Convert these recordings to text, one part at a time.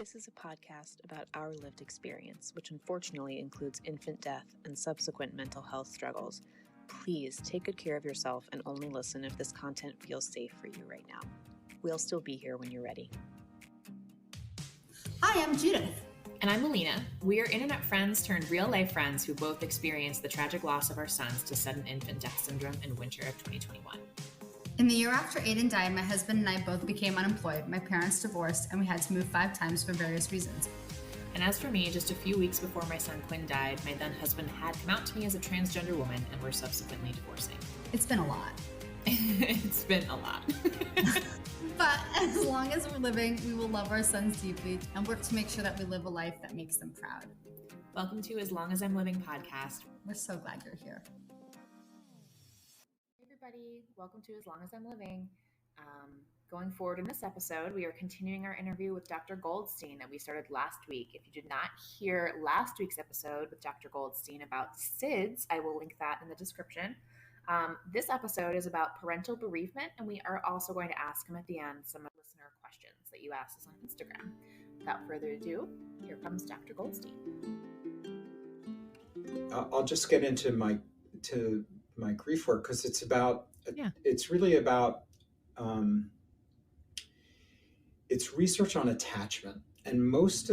This is a podcast about our lived experience, which unfortunately includes infant death and subsequent mental health struggles. Please take good care of yourself and only listen if this content feels safe for you right now. We'll still be here when you're ready. Hi, I'm Judith. And I'm Alina. We are internet friends turned real-life friends who both experienced the tragic loss of our sons to sudden infant death syndrome in winter of 2021. In the year after Aiden died, my husband and I both became unemployed. My parents divorced, and we had to move 5 times for various reasons. And as for me, just a few weeks before my son Quinn died, my then husband had come out to me as a transgender woman and were subsequently divorcing. It's been a lot. It's been a lot. But as long as we're living, we will love our sons deeply and work to make sure that we live a life that makes them proud. Welcome to As Long As I'm Living podcast. We're so glad you're here. Everybody, welcome to As Long As I'm Living. Going forward in this episode, we are continuing our interview with Dr. Goldstein that we started last week. If you did not hear last week's episode with Dr. Goldstein about SIDS, I will link that in the description. This episode is about parental bereavement, and we are also going to ask him at the end some listener questions that you asked us on Instagram. Without further ado, here comes Dr. Goldstein. I'll just get into my grief work because it's about, it's really about, it's research on attachment. And most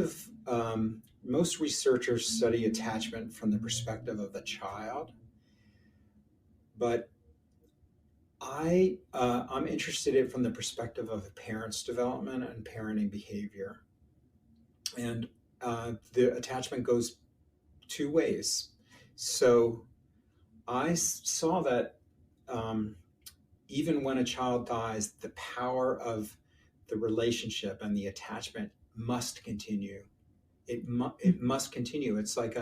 researchers study attachment from the perspective of the child. But I'm interested in it from the perspective of a parent's development and parenting behavior. And the attachment goes 2 ways. So I saw that even when a child dies, the power of the relationship and the attachment must continue. It must continue. It's like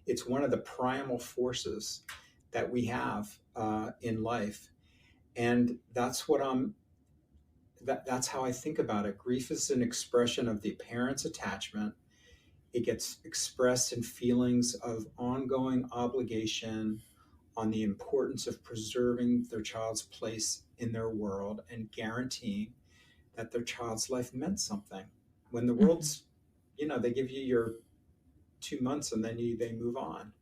it's one of the primal forces that we have in life, and that's how I think about it. Grief is an expression of the parent's attachment. It gets expressed in feelings of ongoing obligation on the importance of preserving their child's place in their world and guaranteeing that their child's life meant something. When the world's, they give you your 2 months and then they move on.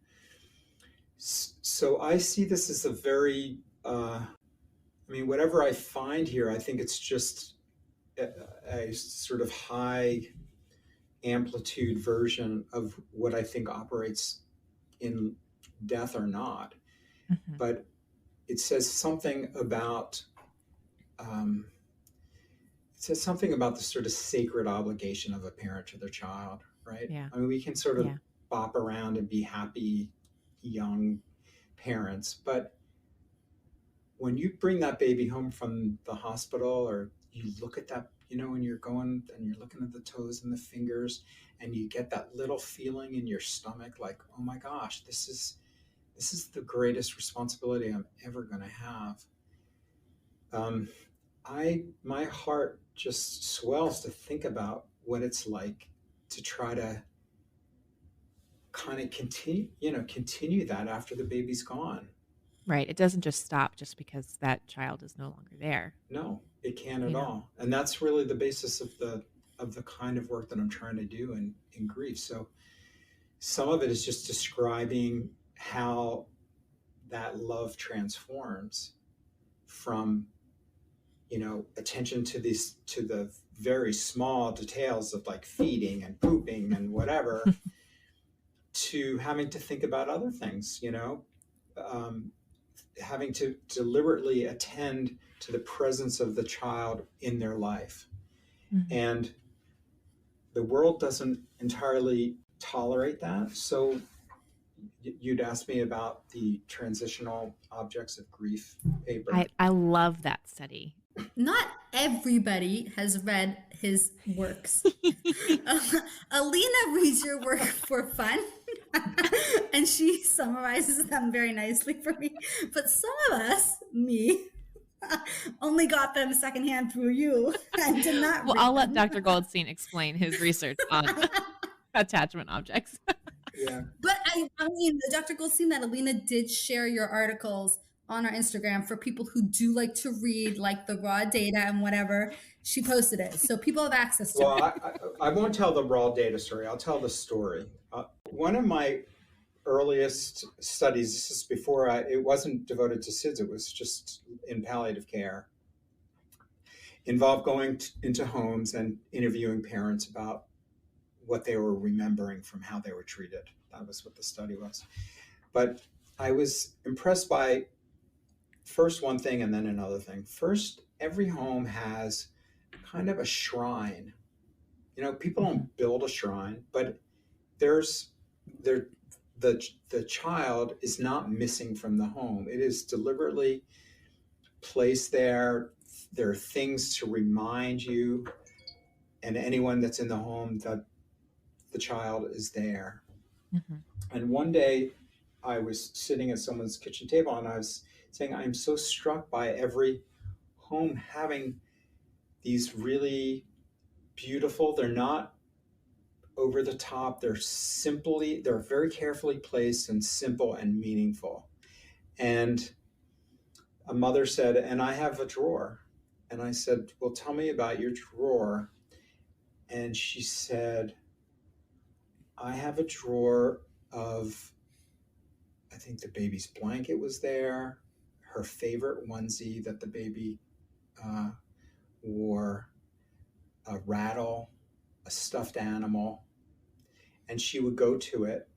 So I see this as a very, whatever I find here, I think it's just a sort of high amplitude version of what I think operates in death or not. Mm-hmm. But it says something about the sort of sacred obligation of a parent to their child, right? Yeah. I mean, we can sort of bop around and be happy young parents, but when you bring that baby home from the hospital, or you look at that, when you're going and you're looking at the toes and the fingers, and you get that little feeling in your stomach, like, oh my gosh, this is the greatest responsibility I'm ever going to have. My heart just swells to think about what it's like to try to kind of continue that after the baby's gone. Right. It doesn't just stop just because that child is no longer there. No, it can't at all. And that's really the basis of the kind of work that I'm trying to do in grief. So some of it is just describing how that love transforms from, attention to the very small details of like feeding and pooping and whatever, to having to think about other things, having to deliberately attend to the presence of the child in their life. Mm-hmm. And the world doesn't entirely tolerate that. So you'd asked me about the transitional objects of grief paper. I love that study. Not everybody has read his works. Alina reads your work for fun, and she summarizes them very nicely for me. But some of us, me, only got them secondhand through you and did not Well, I'll let Dr. Goldstein explain his research on attachment objects. Yeah. But I mean, Dr. Goldstein, that Alina did share your articles on our Instagram for people who do like to read like the raw data and whatever. She posted it, so people have access to it. Well, I won't tell the raw data story. I'll tell the story. One of my earliest studies, this is before it wasn't devoted to SIDS, it was just in palliative care, involved going into homes and interviewing parents about what they were remembering from how they were treated. That was what the study was. But I was impressed by first one thing and then another thing. First, every home has kind of a shrine. You know, people don't build a shrine, but the child is not missing from the home. It is deliberately placed there. There are things to remind you and anyone that's in the home that the child is there. Mm-hmm. And one day I was sitting at someone's kitchen table and I was saying, I'm so struck by every home having these really beautiful, they're not over the top, they're very carefully placed and simple and meaningful. And a mother said, and I have a drawer. And I said, well, tell me about your drawer. And she said, I have a drawer of, I think the baby's blanket was there, her favorite onesie that the baby wore, a rattle, a stuffed animal, and she would go to it.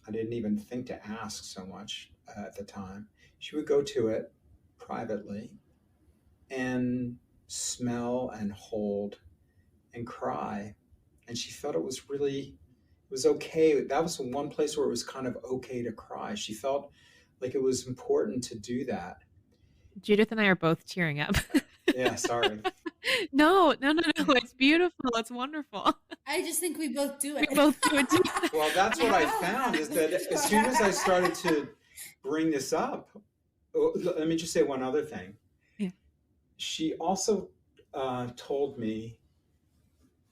I didn't even think to ask so much at the time. She would go to it privately and smell and hold and cry. And she felt it was okay. That was the one place where it was kind of okay to cry. She felt like it was important to do that. Judith and I are both tearing up. Yeah, sorry. No. It's beautiful. It's wonderful. I just think we both do it. We both do it too. Well, that's what I found is that as soon as I started to bring this up, let me just say one other thing. Yeah. She also told me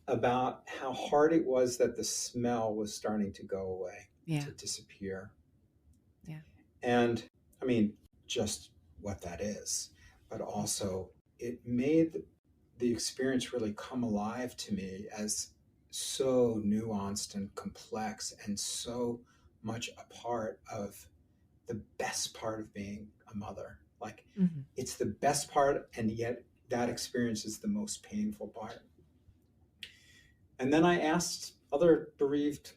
about how hard it was that the smell was starting to go away, to disappear. Yeah. And I mean, just what that is, but also it made the experience really come alive to me as so nuanced and complex and so much a part of the best part of being a mother. Like it's the best part, and yet that experience is the most painful part. And then I asked other bereaved,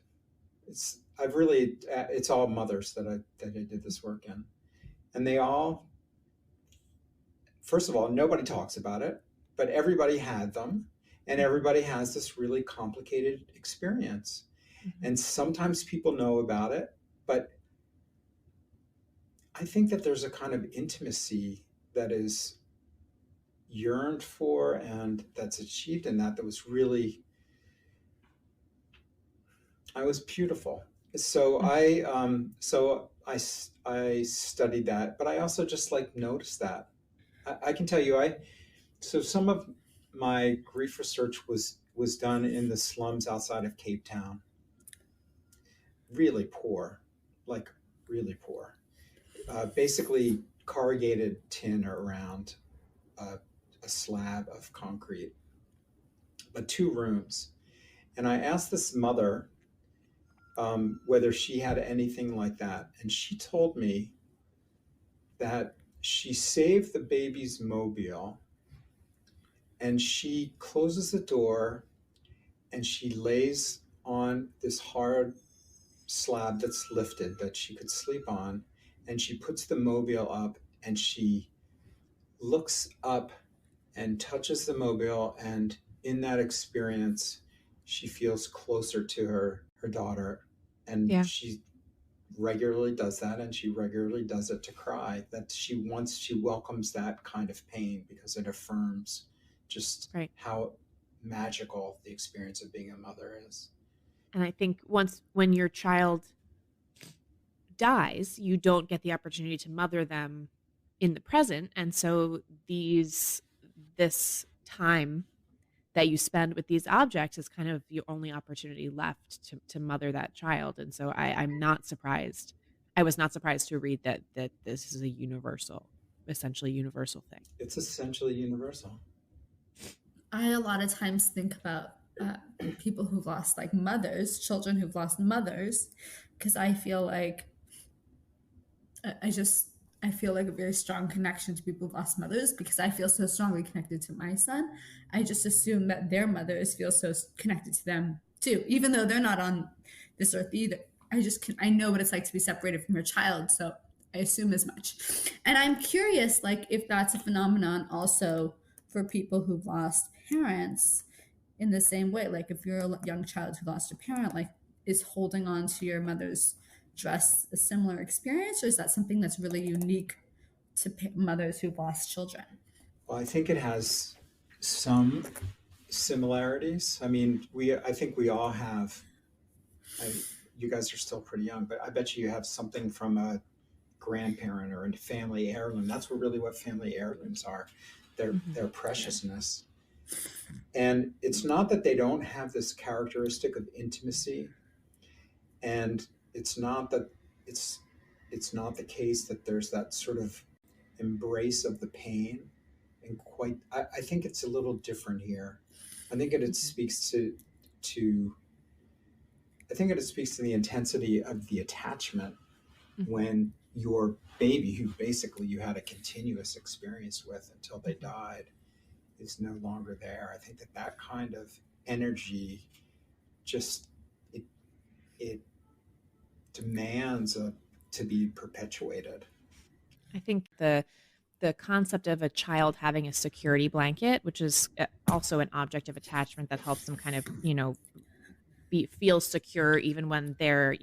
it's all mothers that I did this work in. And they all, first of all, nobody talks about it, but everybody had them. And everybody has this really complicated experience. Mm-hmm. And sometimes people know about it, but I think that there's a kind of intimacy that is yearned for and that's achieved in that was really, I was beautiful. So I studied that, but I also just noticed that. I can tell you, so some of my grief research was done in the slums outside of Cape Town. Really poor, really poor. Basically corrugated tin around a slab of concrete, but 2 rooms. And I asked this mother whether she had anything like that. And she told me that she saved the baby's mobile and she closes the door and she lays on this hard slab that's lifted that she could sleep on, and she puts the mobile up and she looks up and touches the mobile, and in that experience she feels closer to her daughter, and she regularly does that, and she regularly does it to cry, that she welcomes that kind of pain because it affirms just how magical the experience of being a mother is. And I think when your child dies, you don't get the opportunity to mother them in the present. And so this time that you spend with these objects is kind of your only opportunity left to mother that child. And so I'm not surprised I was not surprised to read that this is essentially universal thing. It's essentially universal. I a lot of times think about people who've lost like mothers, children who've lost mothers, because I feel like I feel like a very strong connection to people who've lost mothers, because I feel so strongly connected to my son. I just assume that their mothers feel so connected to them too, even though they're not on this earth either. I know what it's like to be separated from your child, so I assume as much. And I'm curious, like, if that's a phenomenon also for people who've lost parents in the same way. Like, if you're a young child who lost a parent, like, is holding on to your mother's dress a similar experience, or is that something that's really unique to mothers who've lost children? Well, I think it has some similarities. I mean, I think we all have, you guys are still pretty young, but I bet you have something from a grandparent or a family heirloom. That's what family heirlooms are. Their preciousness. And it's not that they don't have this characteristic of intimacy, and it's not the case that there's that sort of embrace of the pain, and I think it's a little different here. I think it speaks to the intensity of the attachment when your baby, who basically you had a continuous experience with until they died, is no longer there. I think that kind of energy just it demands to be perpetuated. I think the concept of a child having a security blanket, which is also an object of attachment that helps them kind of, feel secure even when their,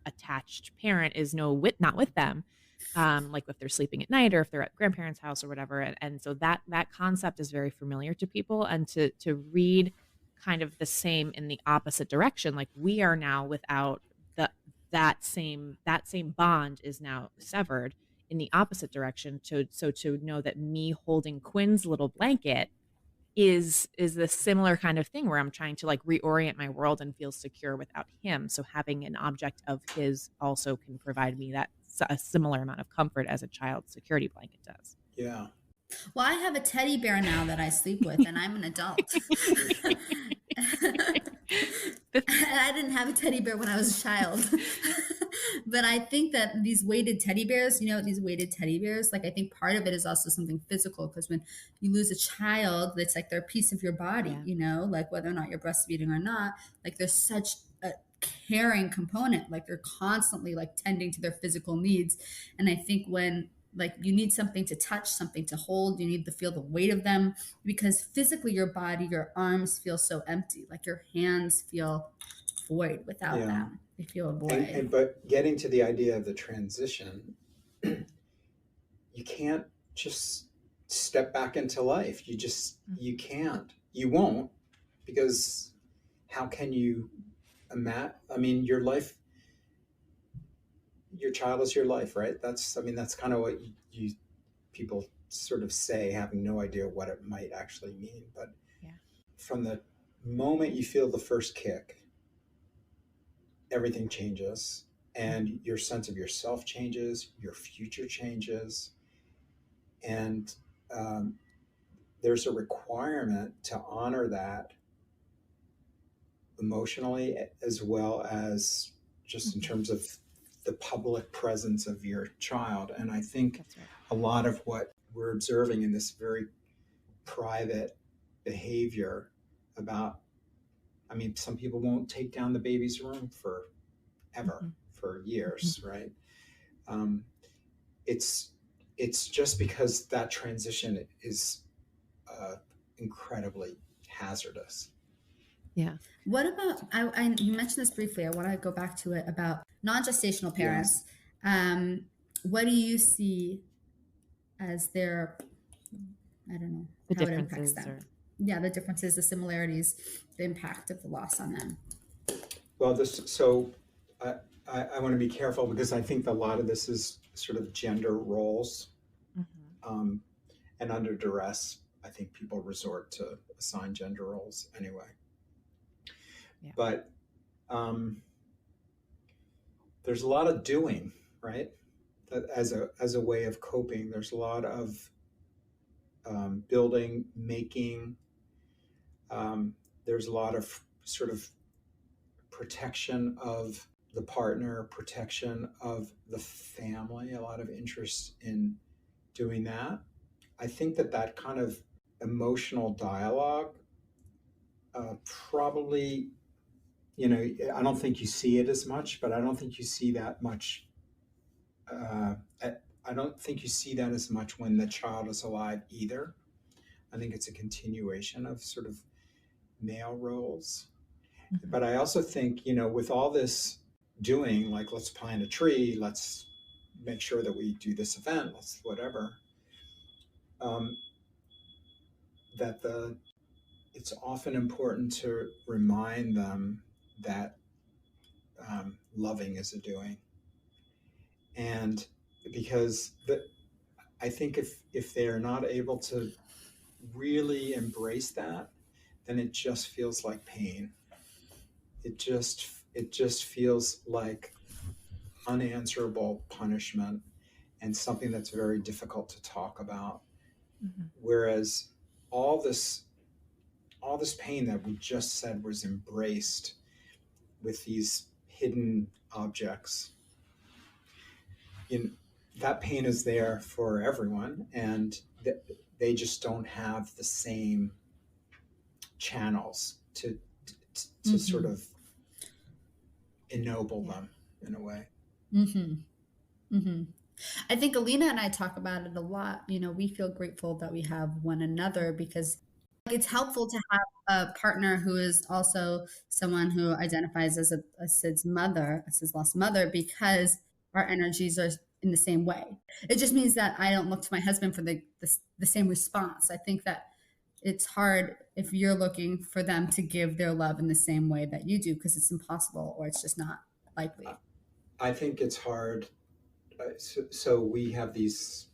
attached parent is not with them, like if they're sleeping at night or if they're at grandparents' house or whatever. And so that concept is very familiar to people, and to read kind of the same in the opposite direction, like we are now without that same bond is now severed in the opposite direction. So to know that me holding Quinn's little blanket is the similar kind of thing where I'm trying to like reorient my world and feel secure without him. So having an object of his also can provide me a similar amount of comfort as a child's security blanket does. Yeah. Well, I have a teddy bear now that I sleep with, and I'm an adult. I didn't have a teddy bear when I was a child. But I think that these weighted teddy bears, like I think part of it is also something physical, because when you lose a child, it's like they're a piece of your body, like whether or not you're breastfeeding or not, like there's such a caring component, like they're constantly like tending to their physical needs. And I think when like you need something to touch, something to hold, you need to feel the weight of them, because physically your body, your arms feel so empty, like your hands feel void without them. They feel a void. But getting to the idea of the transition, you can't just step back into life. You can't. You won't, because how can you imagine? I mean, your life, your child is your life, right? That's kind of what people sort of say, having no idea what it might actually mean. But from the moment you feel the first kick, everything changes, and your sense of yourself changes, your future changes, and there's a requirement to honor that emotionally, as well as just in terms of the public presence of your child. And I think a lot of what we're observing in this very private behavior about, some people won't take down the baby's room for years, right? It's just because that transition is incredibly hazardous. Yeah. What about, you mentioned this briefly, I want to go back to it about non-gestational parents. Yes. What do you see as their, I don't know, the how it impacts differences them? Yeah, the differences, the similarities, the impact of the loss on them. Well, I want to be careful, because I think a lot of this is sort of gender roles. And under duress, I think people resort to assign gender roles anyway. Yeah. But there's a lot of doing, right? As a way of coping. There's a lot of building, making. There's a lot of sort of protection of the partner, protection of the family, a lot of interest in doing that. I think that kind of emotional dialogue probably, I don't think you see it as much, but I don't think you see that much. I don't think you see that as much when the child is alive either. I think it's a continuation of sort of male roles. Mm-hmm. But I also think, with all this doing, like, let's plant a tree, let's make sure that we do this event, let's whatever, it's often important to remind them that loving is a doing. And because I think if they're not able to really embrace that, then it just feels like pain. It just feels like unanswerable punishment and something that's very difficult to talk about. Mm-hmm. Whereas all this pain that we just said was embraced with these hidden objects, that pain is there for everyone, and they just don't have the same channels to mm-hmm. sort of ennoble them in a way. Mm-hmm. Mm-hmm. I think Alina and I talk about it a lot. We feel grateful that we have one another, because it's helpful to have a partner who is also someone who identifies as a Sid's lost mother, because our energies are in the same way. It just means that I don't look to my husband for the same response. I think that it's hard if you're looking for them to give their love in the same way that you do, because it's impossible, or it's just not likely. I think it's hard. So we have this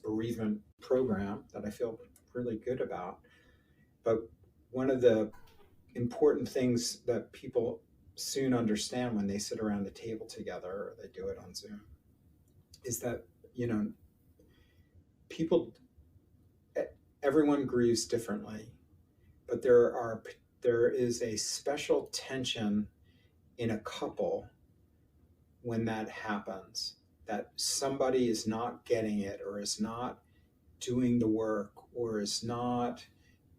bereavement program that I feel really good about. But one of the important things that people soon understand when they sit around the table together, or they do it on Zoom, is that, everyone grieves differently, but there is a special tension in a couple when that happens, that somebody is not getting it, or is not doing the work, or is not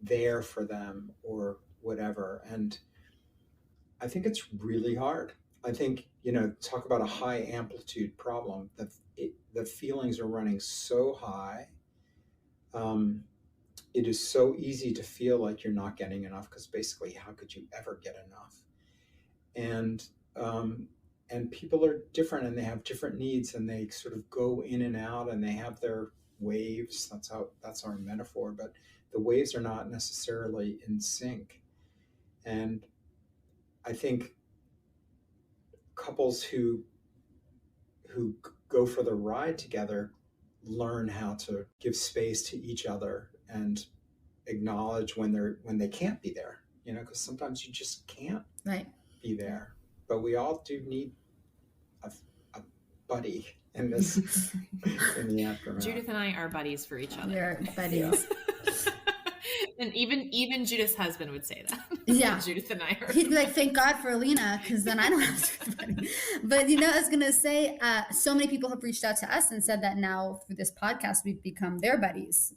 there for them, or whatever. And I think it's really hard. I think, talk about a high amplitude problem, the feelings are running so high. It is so easy to feel like you're not getting enough, because basically, how could you ever get enough? And people are different, and they have different needs, and they sort of go in and out, and they have their waves. That's our metaphor, but the waves are not necessarily in sync. And I think couples who go for the ride together learn how to give space to each other and acknowledge when they can't be there, because sometimes you just can't be there. But we all do need a buddy in this in the aftermath. Judith and I are buddies for each other. We're buddies. And even Judith's husband would say that. Yeah. Judith and I are. He'd be like, thank God for Alina, because then I don't have to be buddy. But, I was going to say, so many people have reached out to us and said that now through this podcast, we've become their buddies,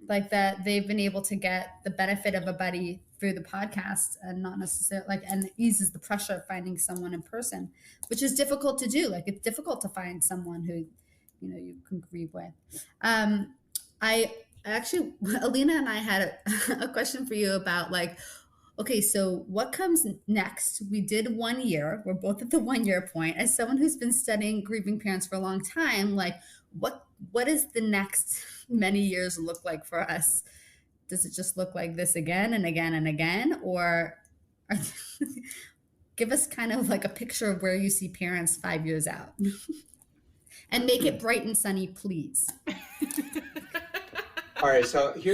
like that they've been able to get the benefit of a buddy through the podcast, and not necessarily and it eases the pressure of finding someone in person, which is difficult to do. Like, it's difficult to find someone who, you can grieve with. Actually, Alina and I had a question for you about, like, okay, so what comes next? We did 1 year. We're both at the 1 year point. As someone who's been studying grieving parents for a long time, like, what does the next many years look like for us? Does it just look like this again and again and again? Or give us kind of like a picture of where you see parents 5 years out. And make it bright and sunny, please. All right, so it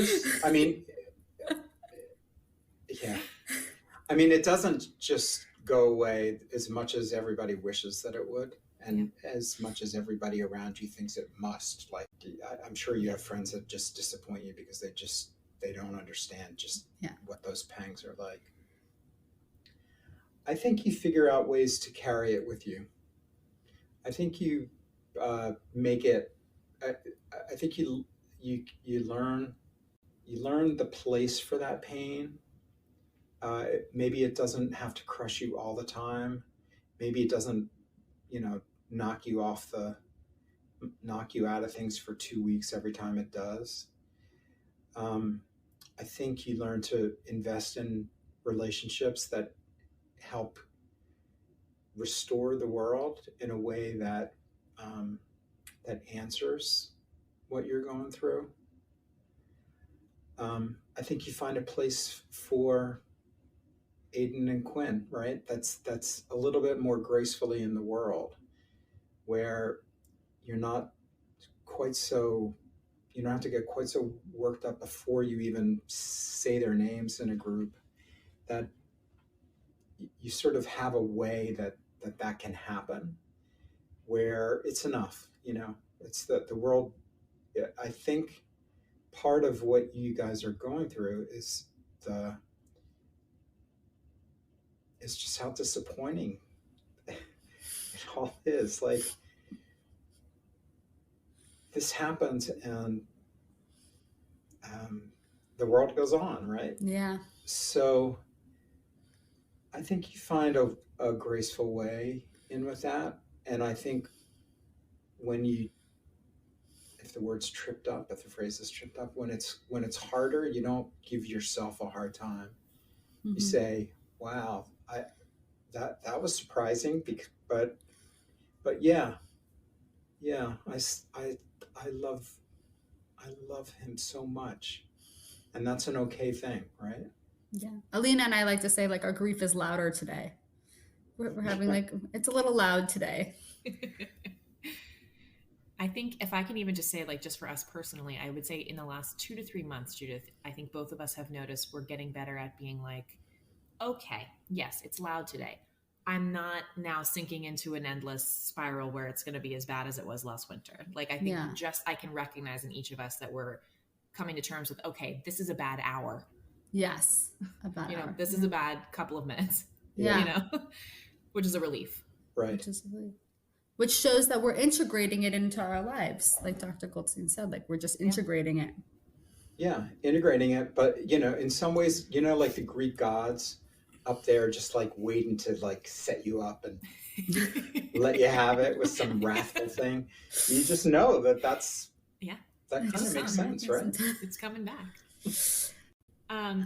doesn't just go away as much as everybody wishes that it would. And as much as everybody around you thinks it must, like, I'm sure you have friends that just disappoint you because they don't understand just what those pangs are like. I think you figure out ways to carry it with you. I think you make it. I think you learn the place for that pain. Maybe it doesn't have to crush you all the time. Maybe it doesn't, knock you out of things for 2 weeks every time it does. I think you learn to invest in relationships that help restore the world in a way that that answers what you're going through. I think you find a place for Aiden and Quinn, right? That's a little bit more gracefully in the world, where you don't have to get quite so worked up before you even say their names in a group, that you sort of have a way that can happen, where it's enough, it's that the world, I think part of what you guys are going through is just how disappointing it all is. Like, this happens and the world goes on, right? Yeah. So I think you find a graceful way in with that. And I think if the phrase is tripped up, when it's harder, you don't give yourself a hard time. Mm-hmm. You say, wow, that was surprising, but yeah, I love him so much, and that's an okay thing, right? Yeah. Alina and I like to say, like, our grief is louder today. We're having it's a little loud today. I think if I can even just say, like, just for us personally, I would say in the last 2 to 3 months, Judith, I think both of us have noticed we're getting better at being like, okay, yes, it's loud today. I'm not now sinking into an endless spiral where it's going to be as bad as it was last winter. Like, I think I can recognize in each of us that we're coming to terms with, okay, this is a bad hour. Yes. A bad hour. This is a bad couple of minutes. Yeah. Which is a relief. Right. Which shows that we're integrating it into our lives. Like Dr. Goldstein said, like, we're just integrating it. Yeah, integrating it. But, in some ways, like the Greek gods up there just like waiting to like set you up and let you have it with some wrathful thing. You just know that that kind of makes sense, right? It's coming back.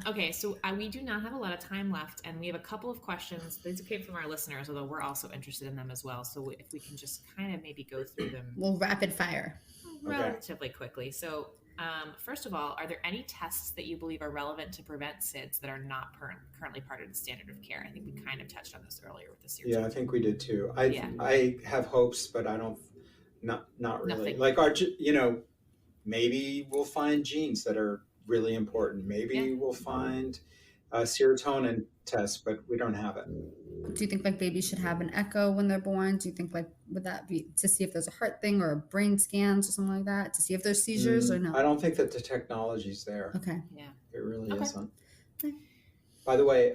Okay, so we do not have a lot of time left, and we have a couple of questions. These came from our listeners, although we're also interested in them as well. So if we can just kind of maybe go through them. We'll rapid fire. Relatively quickly. So first of all, are there any tests that you believe are relevant to prevent SIDS that are not currently part of the standard of care? I think we kind of touched on this earlier with the series. Yeah, I think we did too. I have hopes, but I don't, not really. Nothing. Like maybe we'll find genes that are really important. Maybe we'll find a serotonin test, but we don't have it. Do you think like babies should have an echo when they're born? Do you think like, would that be to see if there's a heart thing or brain scans or something like that, to see if there's seizures or no? I don't think that the technology's there. Okay. Yeah. It really isn't. Okay. By the way,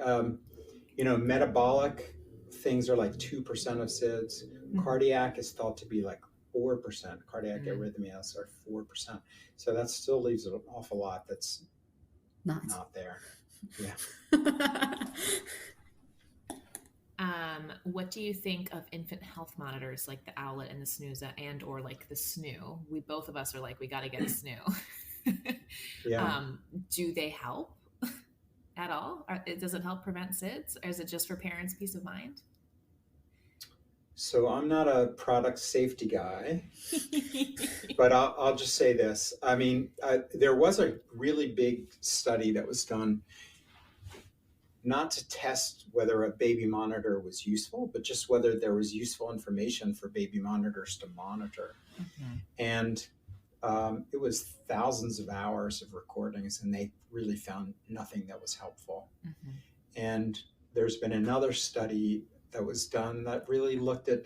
metabolic things are like 2% of SIDS. Mm-hmm. Cardiac is thought to be like 4%. Cardiac arrhythmias are 4%. So that still leaves an awful lot that's not there. Yeah. What do you think of infant health monitors like the Owlet and the Snuza and or like the Snoo? Both of us are like, we got to get a Snoo. Yeah. Do they help at all? Does it help prevent SIDS, or is it just for parents' peace of mind? So I'm not a product safety guy, but I'll just say this. I mean, there was a really big study that was done not to test whether a baby monitor was useful, but just whether there was useful information for baby monitors to monitor. Mm-hmm. And it was thousands of hours of recordings, and they really found nothing that was helpful. Mm-hmm. And there's been another study that was done that really looked at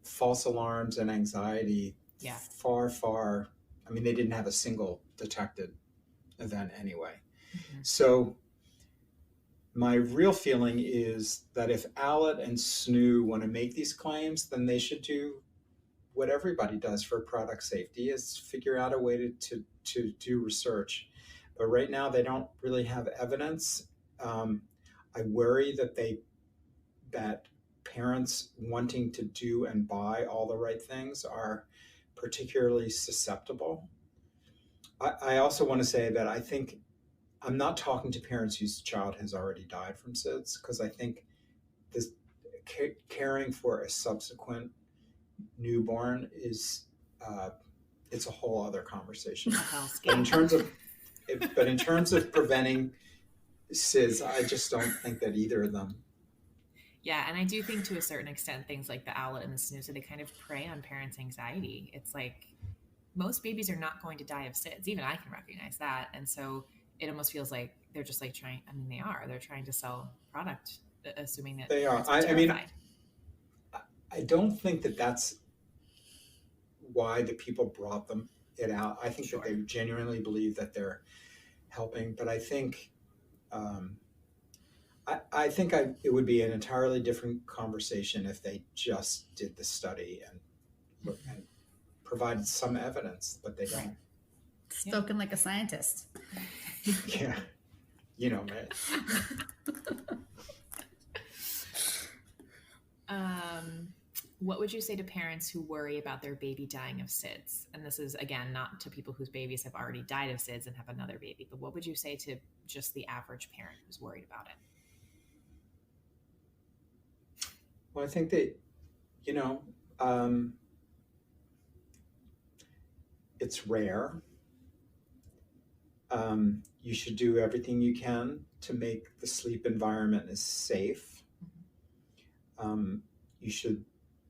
false alarms and anxiety far, I mean, they didn't have a single detected event anyway. So my real feeling is that if Owlet and Snoo want to make these claims, then they should do what everybody does for product safety, is figure out a way to do research. But right now they don't really have evidence. I worry that parents wanting to do and buy all the right things are particularly susceptible. I also want to say that I think I'm not talking to parents whose child has already died from SIDS, because I think this caring for a subsequent newborn is it's a whole other conversation. But in terms of preventing SIDS, I just don't think that either of them. Yeah, and I do think to a certain extent things like the Owlet and the Snuza, they kind of prey on parents' anxiety. It's like most babies are not going to die of SIDS. Even I can recognize that. And so it almost feels like they're just like trying, I mean, they're trying to sell product, assuming that they are. I mean, I don't think that that's why the people brought it out. I think that they genuinely believe that they're helping, but I think it would be an entirely different conversation if they just did the study and provided some evidence, but they don't. Spoken like a scientist. Yeah, you know, man. What would you say to parents who worry about their baby dying of SIDS? And this is, again, not to people whose babies have already died of SIDS and have another baby, but what would you say to just the average parent who's worried about it? Well, I think that, it's rare. You should do everything you can to make the sleep environment as safe. You should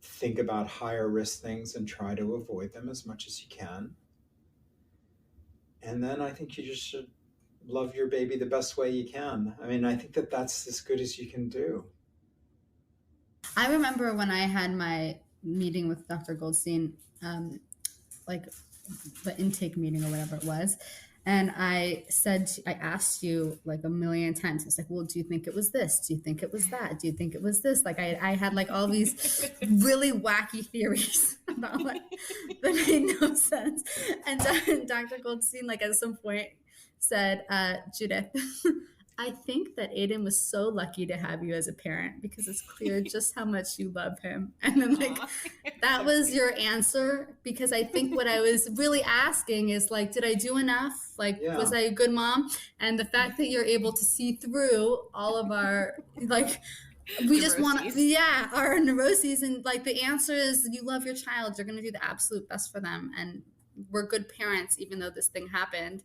think about higher risk things and try to avoid them as much as you can. And then I think you just should love your baby the best way you can. I mean, I think that that's as good as you can do. I remember when I had my meeting with Dr. Goldstein, like the intake meeting or whatever it was. And I asked you like a million times. I was like, well, do you think it was this? Do you think it was that? Do you think it was this? Like I had like all these really wacky theories about like that made no sense. And Dr. Goldstein, like at some point said, Judith, I think that Aiden was so lucky to have you as a parent because it's clear just how much you love him. And then like, that was your answer, because I think what I was really asking is like, did I do enough? Like, was I a good mom? And the fact that you're able to see through all of our, like, we just want our neuroses. And like, the answer is you love your child. You're going to do the absolute best for them. And we're good parents, even though this thing happened.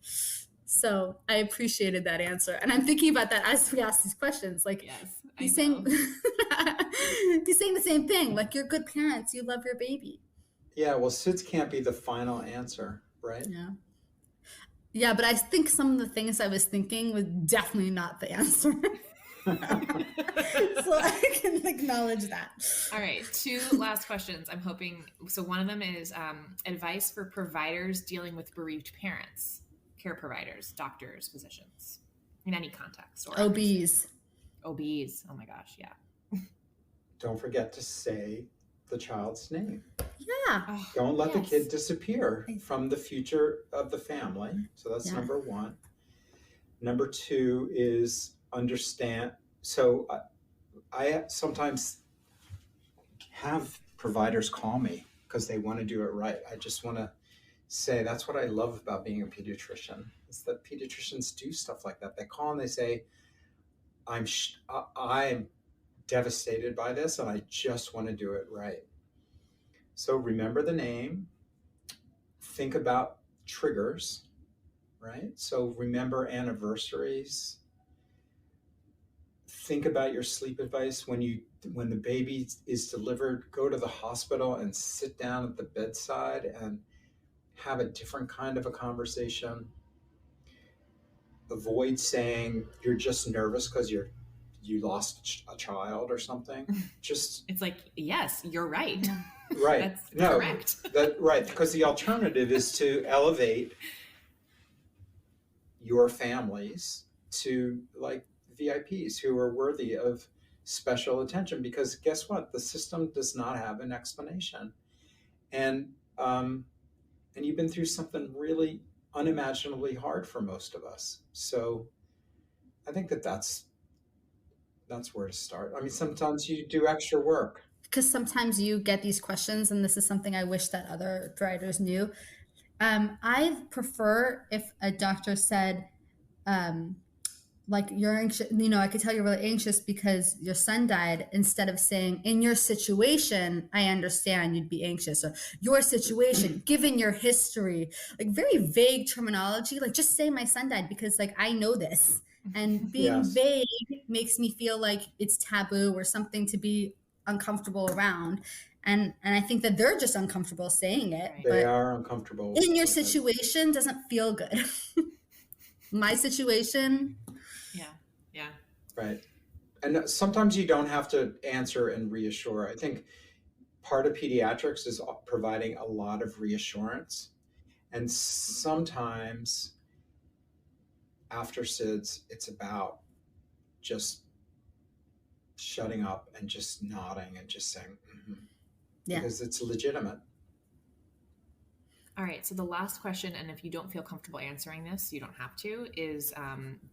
So I appreciated that answer. And I'm thinking about that as we ask these questions. Like, he's saying the same thing. Like, you're good parents. You love your baby. Yeah, well, SIDS can't be the final answer, right? Yeah. Yeah, but I think some of the things I was thinking was definitely not the answer. So I can acknowledge that. All right, 2 last questions. I'm hoping. So one of them is advice for providers dealing with bereaved parents. Care providers, doctors, physicians, in any context. Or OBs. OBs. Oh my gosh, yeah. Don't forget to say the child's name. Yeah. Don't let the kid disappear from the future of the family. So that's number 1. Number 2 is understand. So I sometimes have providers call me because they want to do it right. I just want to say that's what I love about being a pediatrician, is that pediatricians do stuff like that. They call and they say, I'm devastated by this and I just want to do it right. So remember the name, think about triggers, right? So remember anniversaries, think about your sleep advice. When the baby is delivered, go to the hospital and sit down at the bedside and have a different kind of a conversation. Avoid saying you're just nervous because your you lost a child or something. Just it's like, yes, you're right. Right. That's correct. Right. Because the alternative is to elevate your families to like VIPs who are worthy of special attention, because guess what? The system does not have an explanation. And you've been through something really unimaginably hard for most of us. So I think that's where to start. I mean, sometimes you do extra work. Because sometimes you get these questions, and this is something I wish that other writers knew. I prefer if a doctor said, like, you're anxious, I could tell you're really anxious because your son died, instead of saying, in your situation, I understand you'd be anxious, or your situation, given your history, like very vague terminology. Like, just say my son died because like I know this. And being vague makes me feel like it's taboo or something to be uncomfortable around. And I think that they're just uncomfortable saying it. They are uncomfortable. In your situation doesn't feel good. My situation. Yeah. Right. And sometimes you don't have to answer and reassure. I think part of pediatrics is providing a lot of reassurance. And sometimes after SIDS, it's about just shutting up and just nodding and just saying, because it's legitimate. All right. So the last question, and if you don't feel comfortable answering this, you don't have to, is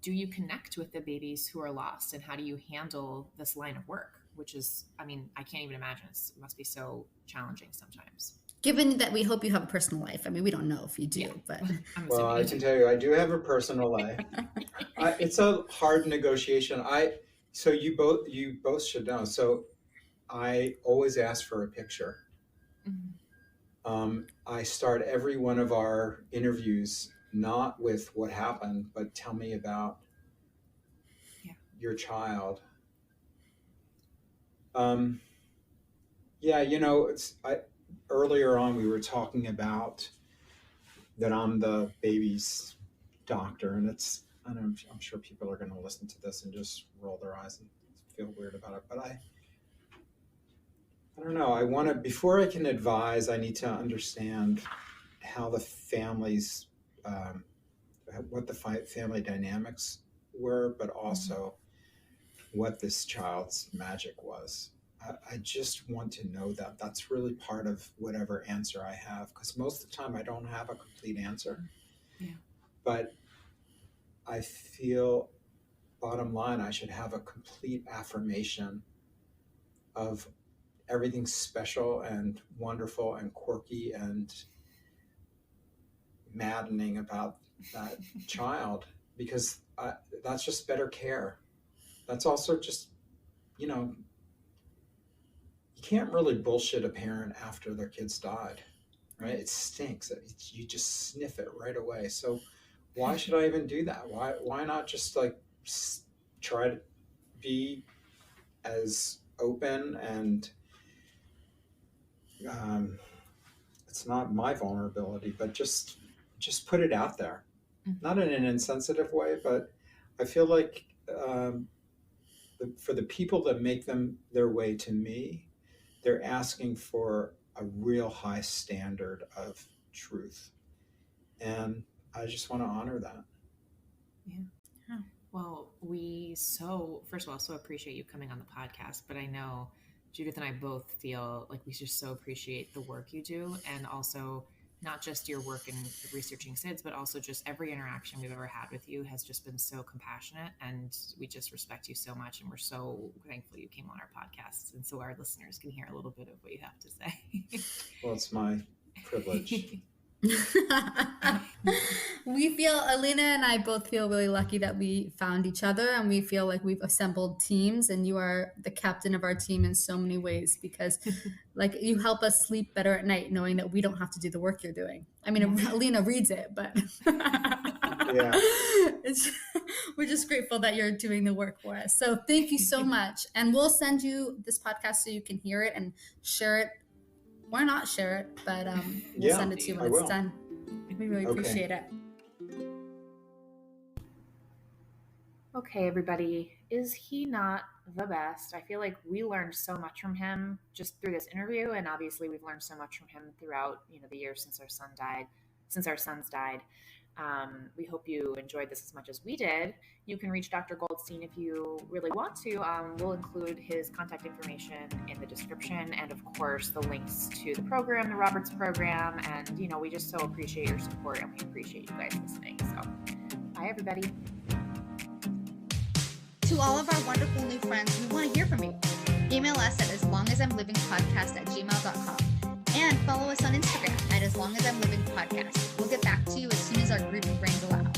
do you connect with the babies who are lost, and how do you handle this line of work? Which is, I mean, I can't even imagine. It must be so challenging sometimes. Given that we hope you have a personal life. I mean, we don't know if you do, but. Well, I can tell you, I do have a personal life. It's a hard negotiation. So you both should know. So I always ask for a picture. I start every one of our interviews not with what happened, but tell me about your child. Earlier on we were talking about that I'm the baby's doctor, and I'm sure people are going to listen to this and just roll their eyes and feel weird about it, but I don't know. Before I can advise, I need to understand how the families, what the family dynamics were, but also what this child's magic was. I just want to know that. That's really part of whatever answer I have, because most of the time I don't have a complete answer. Yeah. But I feel, bottom line, I should have a complete affirmation of everything special and wonderful and quirky and maddening about that child, because that's just better care. That's also just, you can't really bullshit a parent after their kids died, right? It stinks. You just sniff it right away. So why should I even do that? Why not just like try to be as open and it's not my vulnerability, but just put it out there, not in an insensitive way, but I feel like for the people that make their way to me, they're asking for a real high standard of truth, and I just want to honor that. Yeah. Well, first of all, so appreciate you coming on the podcast, but I know Judith and I both feel like we just so appreciate the work you do, and also not just your work in researching SIDS, but also just every interaction we've ever had with you has just been so compassionate, and we just respect you so much, and we're so thankful you came on our podcast, and so our listeners can hear a little bit of what you have to say. Well, it's my privilege. Alina and I both feel really lucky that we found each other, and we feel like we've assembled teams, and you are the captain of our team in so many ways, because like you help us sleep better at night knowing that we don't have to do the work you're doing. I mean, Alina reads it, but we're just grateful that you're doing the work for us. So thank you so much. And we'll send you this podcast so you can hear it and share it. Why not share it? But we'll send it to you when it's done. We really appreciate it. Okay, everybody. is he not the best? I feel like we learned so much from him just through this interview, and obviously we've learned so much from him throughout, the years since our sons died. We hope you enjoyed this as much as we did. You can reach Dr. Goldstein if you really want to. We'll include his contact information in the description, and of course the links to the program, the Roberts program, and we just so appreciate your support, and we appreciate you guys listening. So bye everybody. To all of our wonderful new friends, we want to hear from you. Email us at aslongasimlivingpodcast@gmail.com and follow us on Instagram at aslongasimlivingpodcast. We'll get back to you as soon as our group brains allow.